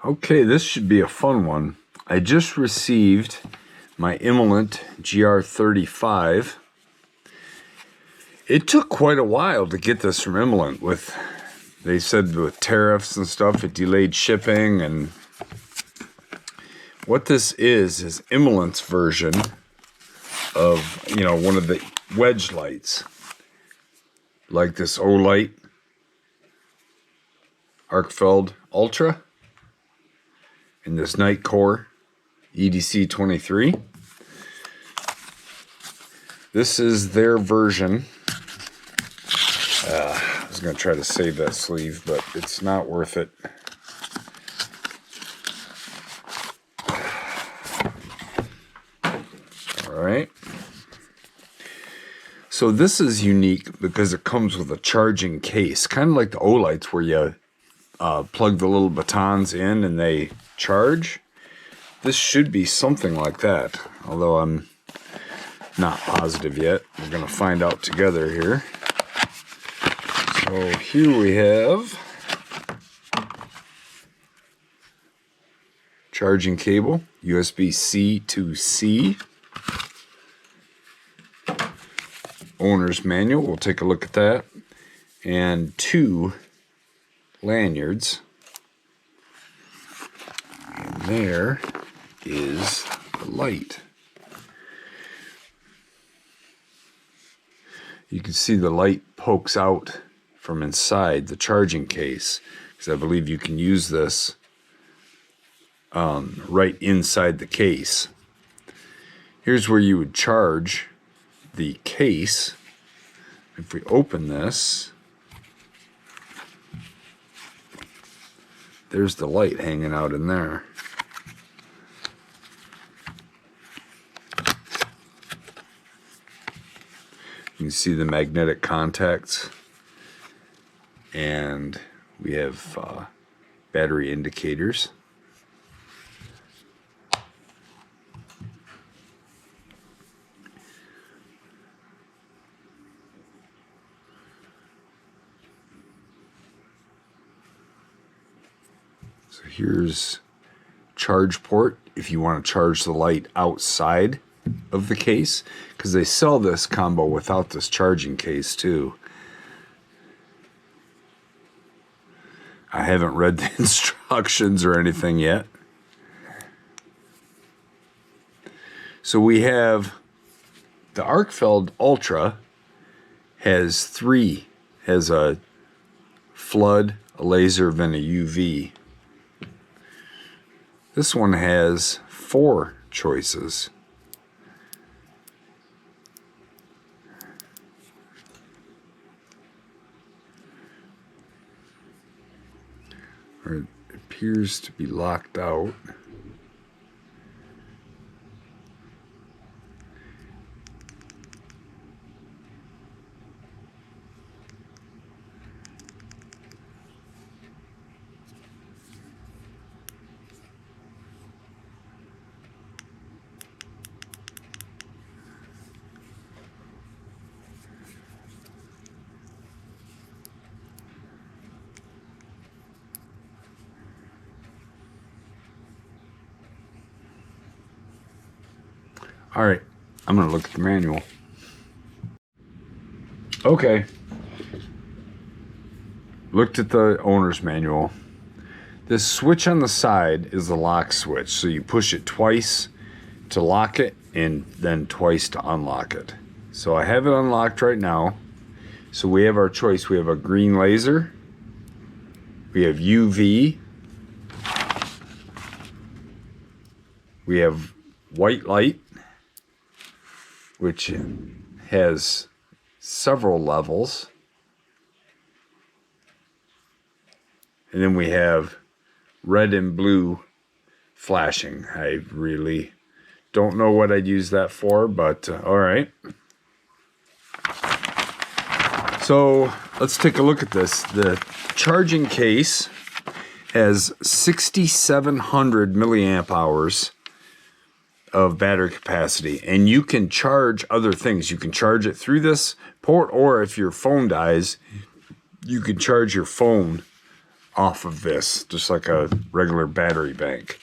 Okay, this should be a fun one. I just received my Imalent GR35. It took quite a while to get this from Imalent. They said with tariffs and stuff, it delayed shipping. And what this is Imalent's version of, one of the Wedge lights. Like this Olight Arkfeld Ultra. In this Nitecore EDC 23. This is their version. I was going to try to save that sleeve, but it's not worth it. Alright. So this is unique because it comes with a charging case. Kind of like the Olights where you plug the little batons in and they charge. This should be something like that, although I'm not positive yet. We're going to find out together here. So here we have charging cable, USB-C to C, owner's manual, we'll take a look at that, and 2 lanyards. And there is the light. You can see the light pokes out from inside the charging case, because I believe you can use this right inside the case. Here's where you would charge the case. If we open this, there's the light hanging out in there. You can see the magnetic contacts, and we have battery indicators. So here's charge port if you want to charge the light outside of the case, because they sell this combo without this charging case too. I haven't read the instructions or anything yet. So we have the Arkfeld Ultra has a flood, a laser, and a UV. This one has 4 choices. Or it appears to be locked out. All right, I'm going to look at the manual. Okay. Looked at the owner's manual. This switch on the side is the lock switch. So you push it twice to lock it and then twice to unlock it. So I have it unlocked right now. So we have our choice. We have a green laser. We have UV. We have white light, which has several levels. And then we have red and blue flashing. I really don't know what I'd use that for, but all right. So let's take a look at this. The charging case has 6,700 milliamp hours of battery capacity, and you can charge other things. You can charge it through this port, or if your phone dies, you can charge your phone off of this, just like a regular battery bank.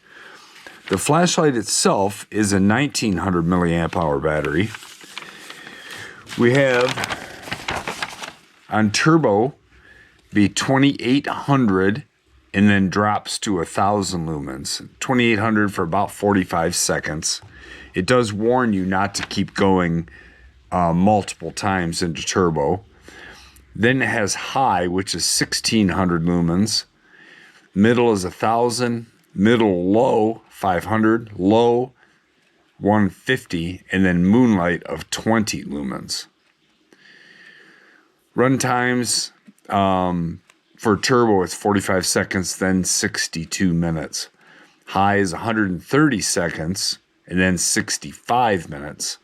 The flashlight itself is a 1900 milliamp hour battery. We have on turbo be 2800 and then drops to 1000 lumens. 2800 for about 45 seconds. It does warn you not to keep going multiple times into turbo. Then it has high, which is 1600 lumens. Middle is 1000. Middle low 500. Low 150. And then moonlight of 20 lumens. Run times for turbo is 45 seconds, then 62 minutes. High is 130 seconds, and then 65 minutes.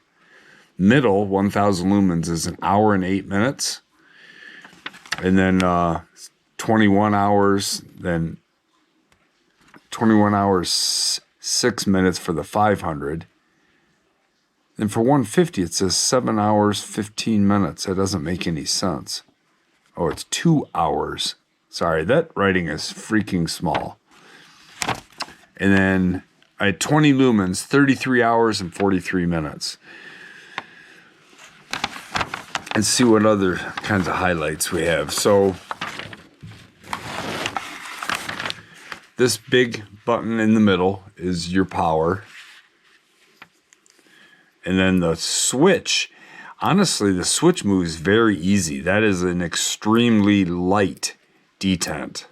Middle, 1000 lumens, is an hour and 8 minutes. And then 21 hours, then 21 hours, 6 minutes for the 500. And for 150, it says 7 hours, 15 minutes. That doesn't make any sense. Oh, it's 2 hours. Sorry, that writing is freaking small. And then at 20 lumens, 33 hours and 43 minutes. And see what other kinds of highlights we have. So this big button in the middle is your power. And then the switch, honestly, the switch moves very easy. That is an extremely light detent.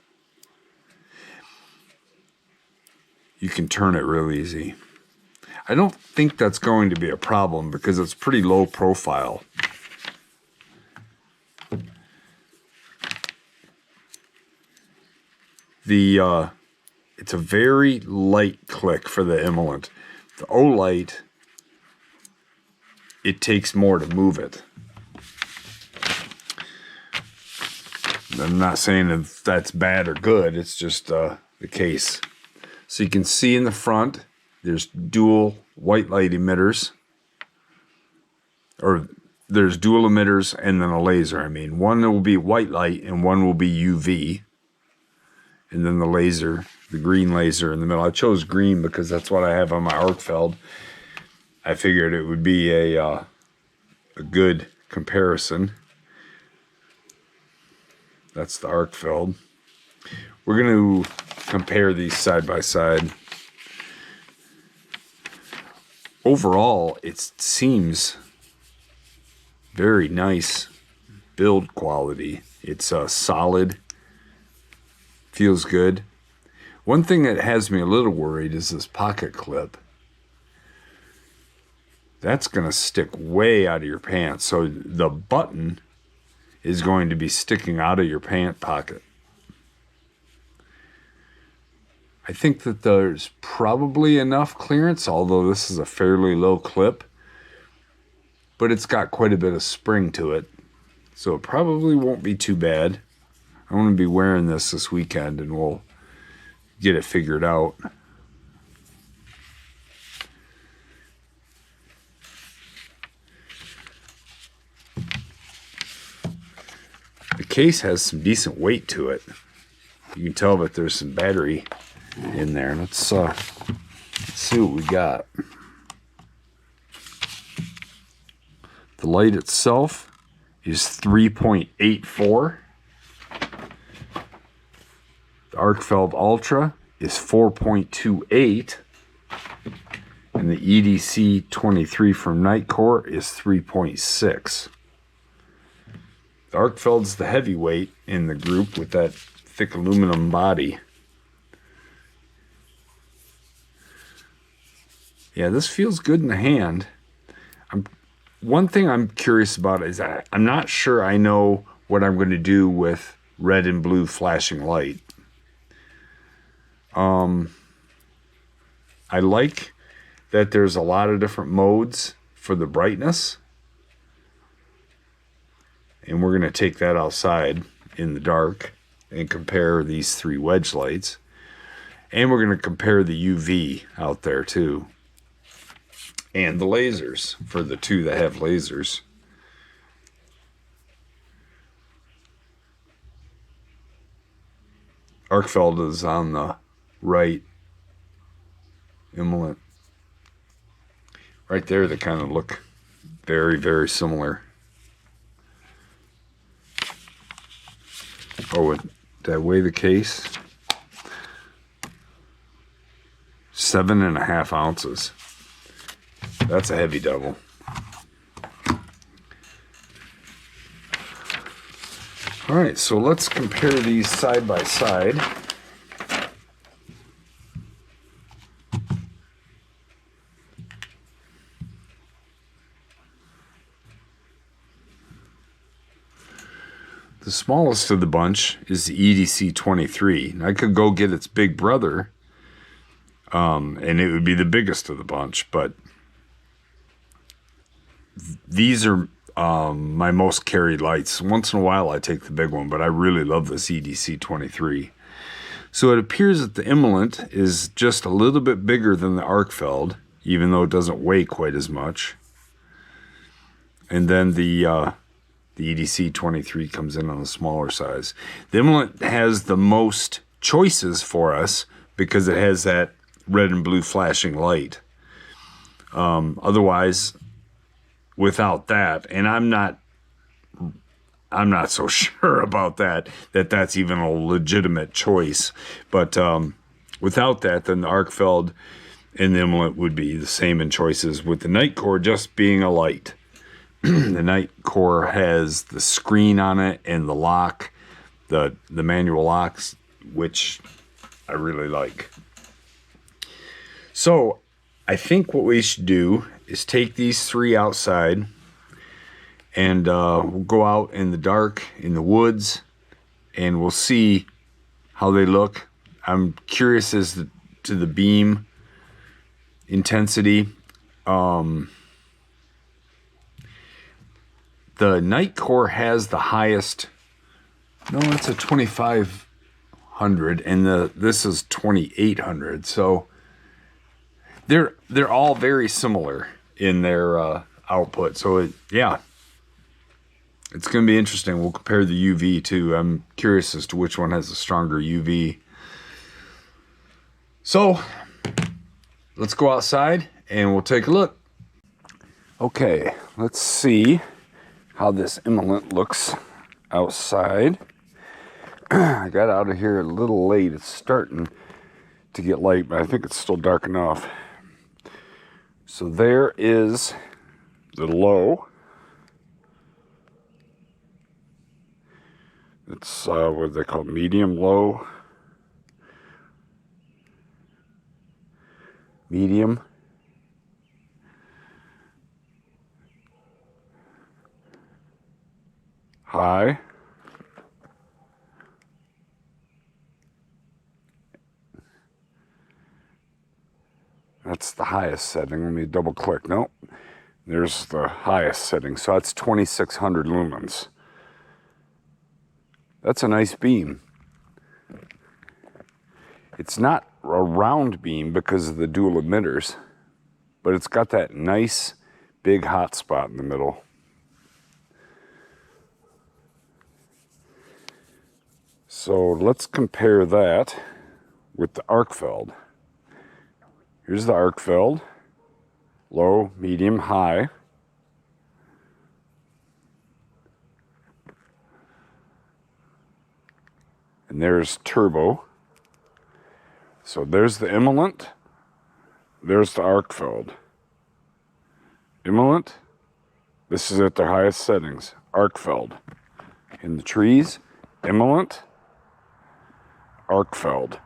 You can turn it real easy. I don't think that's going to be a problem because it's pretty low profile. It's a very light click for the Imalent. The Olight, it takes more to move it. I'm not saying that that's bad or good. It's just the case. So you can see in the front, there's dual white light emitters. Or there's dual emitters and then a laser. I mean, one will be white light and one will be UV. And then the laser, the green laser in the middle. I chose green because that's what I have on my Arkfeld. I figured it would be a good comparison. That's the Arkfeld. We're going to compare these side by side. Overall, it seems very nice build quality. It's solid. Feels good. One thing that has me a little worried is this pocket clip. That's going to stick way out of your pants. So the button is going to be sticking out of your pant pocket. I think that there's probably enough clearance, although this is a fairly low clip. But it's got quite a bit of spring to it. So it probably won't be too bad. I'm going to be wearing this weekend and we'll get it figured out. The case has some decent weight to it. You can tell that there's some battery in there. Let's see what we got. The light itself is 3.84. The Arkfeld Ultra is 4.28. And the EDC 23 from Nitecore is 3.6. The Arkfeld's the heavyweight in the group with that thick aluminum body. Yeah, this feels good in the hand. One thing I'm curious about is I'm not sure I know what I'm going to do with red and blue flashing light. I like that there's a lot of different modes for the brightness. And we're going to take that outside in the dark and compare these three wedge lights. And we're going to compare the UV out there too. And the lasers for the two that have lasers. Arkfeld is on the right. Imalent. Right there, they kind of look very, very similar. Oh, did I weigh the case? 7.5 ounces. That's a heavy devil. All right, so let's compare these side by side. The smallest of the bunch is the EDC 23. I could go get its big brother, and it would be the biggest of the bunch, but these are my most carried lights. Once in a while I take the big one, but I really love this EDC 23. So it appears that the Imalent is just a little bit bigger than the Arkfeld, even though it doesn't weigh quite as much. And then the EDC 23 comes in on the smaller size. The Imalent has the most choices for us because it has that red and blue flashing light. Otherwise, without that, and I'm not so sure about that's even a legitimate choice. But without that, then the Arkfeld and the Imalent would be the same in choices, with the Nitecore just being a light. The Nitecore has the screen on it and the lock, the manual locks, which I really like. So I think what we should do is take these three outside, and we'll go out in the dark, in the woods, and we'll see how they look. I'm curious as to the beam intensity. The Nitecore has the highest. No, it's a 2500, and this is 2800. So they're all very similar in their output. So yeah, it's going to be interesting. We'll compare the UV too. I'm curious as to which one has a stronger UV. So let's go outside and we'll take a look. Okay, let's see how this Imalent looks outside. I got out of here a little late. It's starting to get light, but I think it's still dark enough. So there is the low. It's what they call medium low. Medium. High. That's the highest setting. Let me double click. Nope. There's the highest setting. So that's 2600 lumens. That's a nice beam. It's not a round beam because of the dual emitters, but it's got that nice big hot spot in the middle. So let's compare that with the Arkfeld. Here's the Arkfeld, low, medium, high. And there's turbo. So there's the Imalent, there's the Arkfeld. Imalent, this is at their highest settings. Arkfeld. In the trees, Imalent, Arkfeld.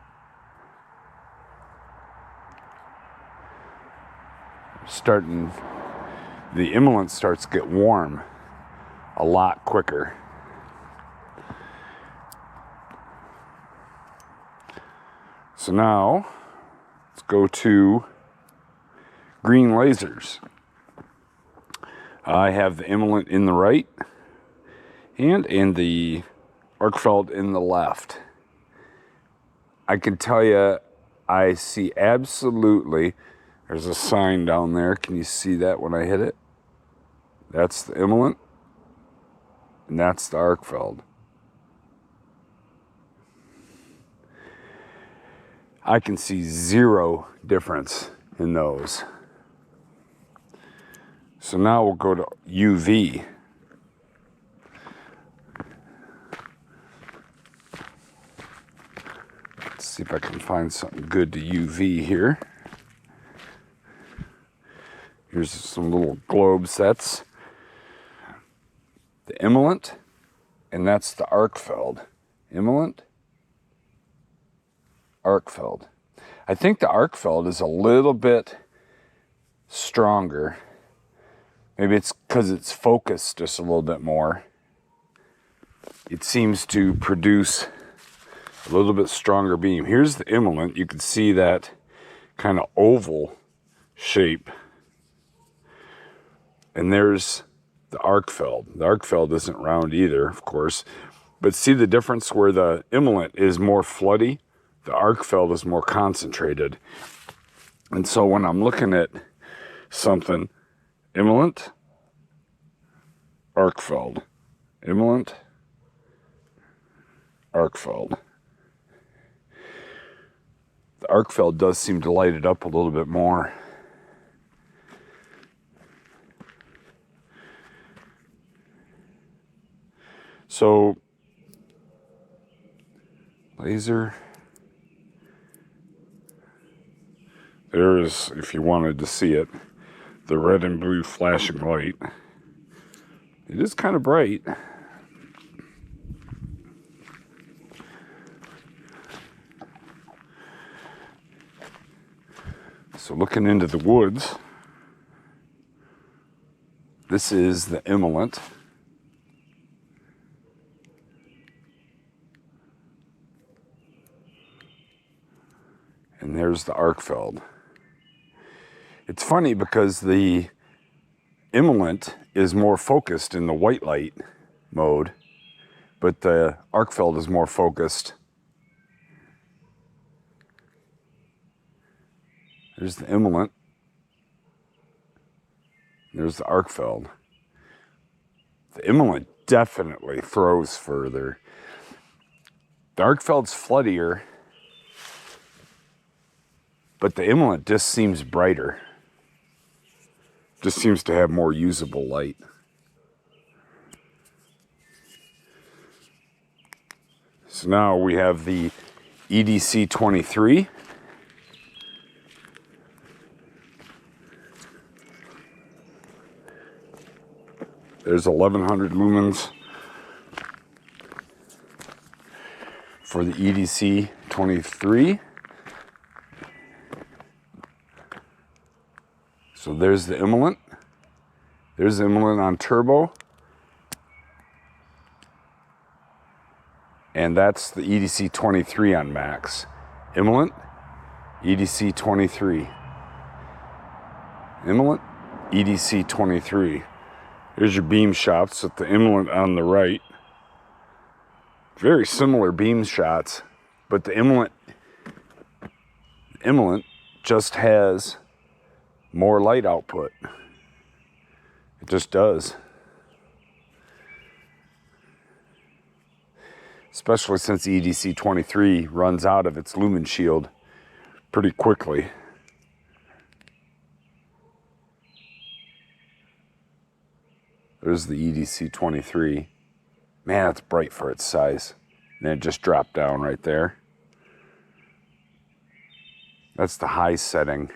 The Imalent starts to get warm a lot quicker. So now, let's go to green lasers. I have the Imalent in the right and the Arkfeld in the left. I can tell you, I see absolutely, there's a sign down there. Can you see that when I hit it? That's the Imalent, and that's the Arkfeld. I can see zero difference in those. So now we'll go to UV. Let's see if I can find something good to UV here. Here's some little globe sets. The Imalent, and that's the Arkfeld. Imalent Arkfeld. I think the Arkfeld is a little bit stronger. Maybe it's because it's focused just a little bit more. It seems to produce a little bit stronger beam. Here's the Imalent. You can see that kind of oval shape. And there's the Arkfeld. The Arkfeld isn't round either, of course. But see the difference where the Imalent is more floody? The Arkfeld is more concentrated. And so when I'm looking at something, Imalent, Arkfeld, Imalent, Arkfeld. The Arkfeld does seem to light it up a little bit more. So, laser. There's, if you wanted to see it, the red and blue flashing light. It is kind of bright. So looking into the woods, this is the Imalent. And there's the Arkfeld. It's funny because the Imalent is more focused in the white light mode, but the Arkfeld is more focused. There's the Imalent. There's the Arkfeld. The Imalent definitely throws further. The Arkfeld's floodier, but the Imalent just seems brighter. Just seems to have more usable light. So now we have the EDC 23. There's 1100 lumens for the EDC 23. So there's the Imalent. There's the Imalent on turbo. And that's the EDC 23 on max. Imalent, EDC 23. Imalent, EDC 23. Here's your beam shots with the Imalent on the right. Very similar beam shots, but the Imalent just has more light output. It just does. Especially since EDC 23 runs out of its lumen shield pretty quickly. There's the EDC 23. Man, it's bright for its size. And then it just dropped down right there. That's the high setting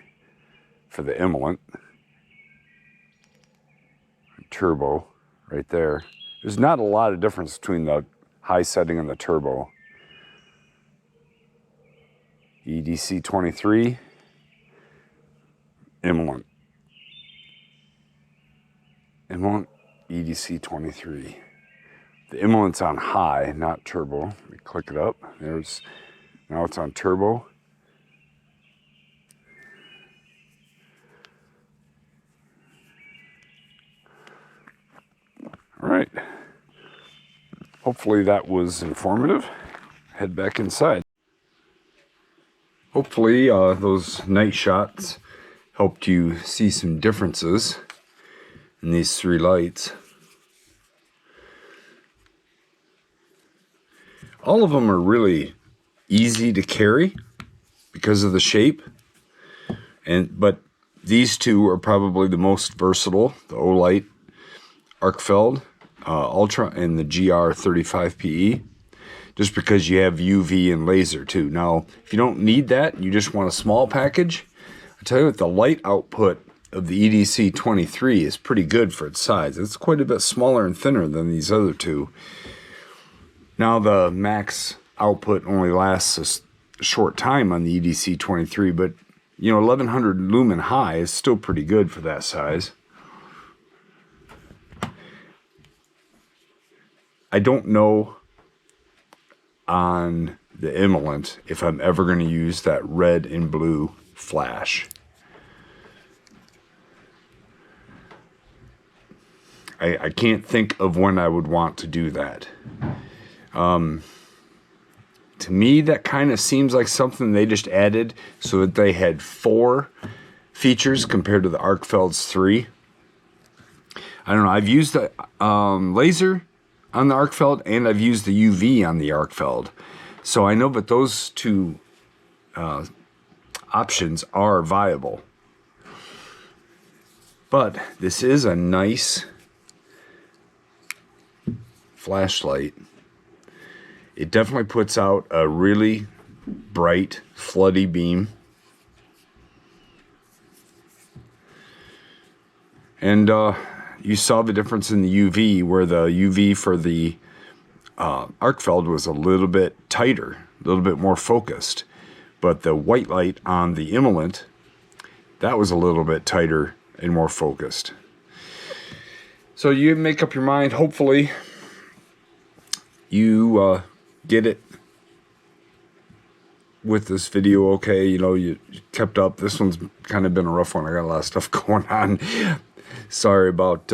for the Imalent. Turbo right there. There's not a lot of difference between the high setting and the turbo. EDC 23, Imalent. Imalent, EDC 23. The Imalent's on high, not turbo. Let me click it up. Now it's on turbo. All right. Hopefully that was informative. Head back inside. Hopefully those night shots helped you see some differences in these three lights. All of them are really easy to carry because of the shape. But these two are probably the most versatile, the Olight Arkfeld Ultra and the GR35 PE, just because you have UV and laser too. Now, if you don't need that, you just want a small package, I tell you what, the light output of the EDC 23 is pretty good for its size. It's quite a bit smaller and thinner than these other two. Now, the max output only lasts a short time on the EDC 23, but you know, 1100 lumen high is still pretty good for that size. I don't know on the Imalent if I'm ever going to use that red and blue flash. I can't think of when I would want to do that. To me, that kind of seems like something they just added so that they had 4 features compared to the Arkfeld's 3. I don't know. I've used the laser on the Arkfeld and I've used the UV on the Arkfeld. So I know that those two options are viable. But this is a nice flashlight. It definitely puts out a really bright, floody beam. And you saw the difference in the UV, where the UV for the Arkfeld was a little bit tighter, a little bit more focused. But the white light on the Imalent, that was a little bit tighter and more focused. So you make up your mind, hopefully you get it with this video okay. You know, you kept up. This one's kind of been a rough one. I got a lot of stuff going on. Sorry about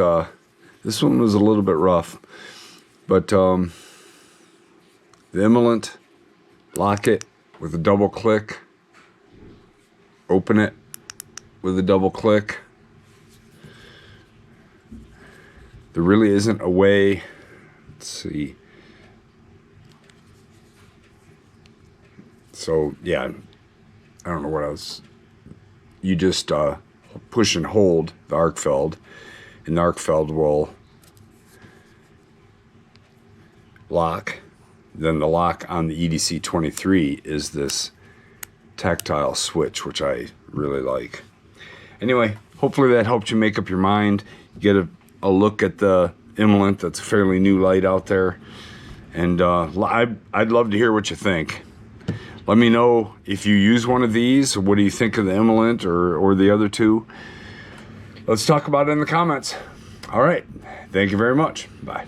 this one was a little bit rough. But the Imalent, lock it with a double click. Open it with a double click. There really isn't a way. Let's see. So, yeah, I don't know what else. You just push and hold the Arkfeld, and the Arkfeld will lock. Then the lock on the EDC 23 is this tactile switch, which I really like. Anyway, hopefully that helped you make up your mind. Get a look at the Imalent. That's a fairly new light out there. And I'd love to hear what you think. Let me know if you use one of these. What do you think of the Imalent or the other two? Let's talk about it in the comments. All right. Thank you very much. Bye.